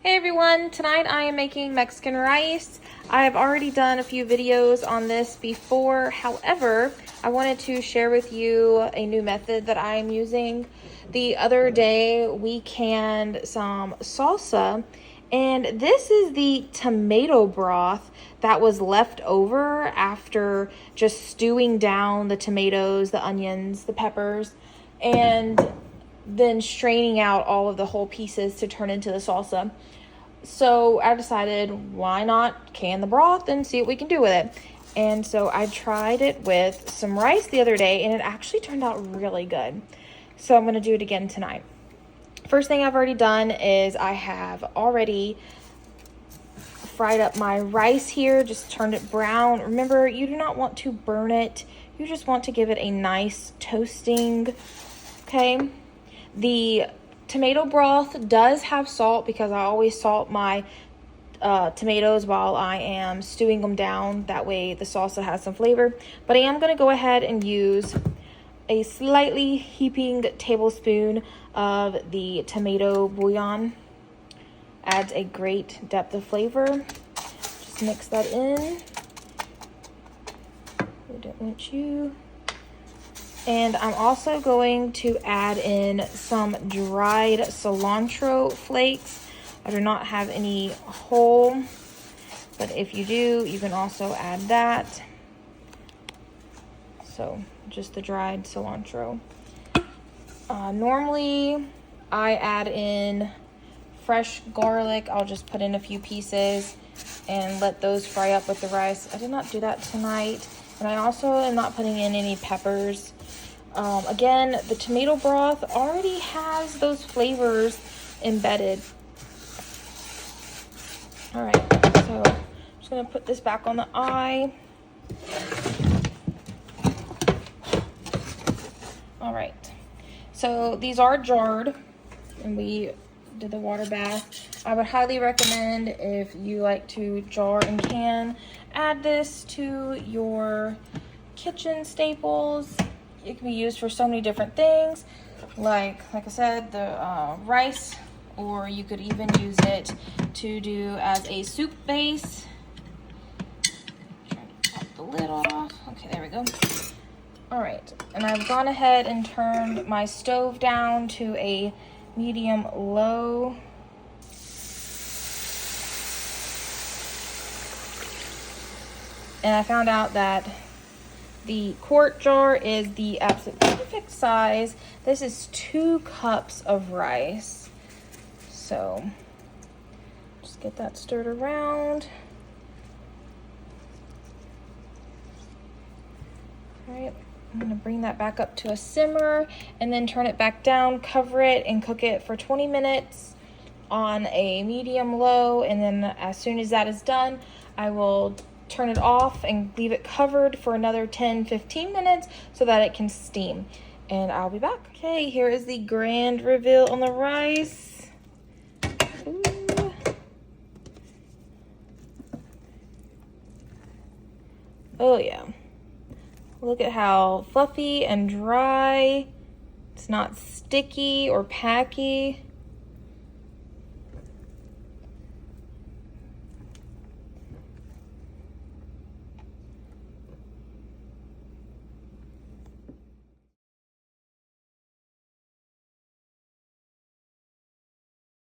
Hey everyone, tonight I am making Mexican rice. I have already done a few videos on this before. However, I wanted to share with you a new method that I am using. The other day we canned some salsa, and this is the tomato broth that was left over after just stewing down the tomatoes, the onions, the peppers, and then straining out all of the whole pieces to turn into the salsa. So I decided, why not can the broth and see what we can do with it. And so I tried it with some rice the other day, and it actually turned out really good. So I'm going to do it again tonight. First thing I've already done is I have already fried up my rice here, just turned it brown. Remember, you do not want to burn it. You just want to give it a nice toasting, okay? The tomato broth does have salt because I always salt my tomatoes while I am stewing them down. That way the salsa has some flavor. But I am going to go ahead and use a slightly heaping tablespoon of the tomato bouillon. Adds a great depth of flavor. Just mix that in. We don't want you. And I'm also going to add in some dried cilantro flakes. I do not have any whole, but if you do, you can also add that. So just the dried cilantro. Normally, I add in fresh garlic. I'll just put in a few pieces and let those fry up with the rice. I did not do that tonight. And I also am not putting in any peppers. Again, the tomato broth already has those flavors embedded. All right, so I'm just gonna put this back on the eye. All right, so these are jarred, and we did the water bath. I would highly recommend, if you like to jar and can, add this to your kitchen staples. It can be used for so many different things, like I said, the rice, or you could even use it to do as a soup base. Try to pop the lid off. Okay, there we go. All right, and I've gone ahead and turned my stove down to a medium low. And I found out that the quart jar is the absolute perfect size. This is 2 cups of rice. So just get that stirred around. All right, I'm gonna bring that back up to a simmer and then turn it back down, cover it, and cook it for 20 minutes on a medium low. And then as soon as that is done, I will turn it off and leave it covered for another 10-15 minutes so that it can steam, and I'll be back. Okay, here is the grand reveal on the rice. Ooh. Oh yeah, look at how fluffy and dry. It's not sticky or packy.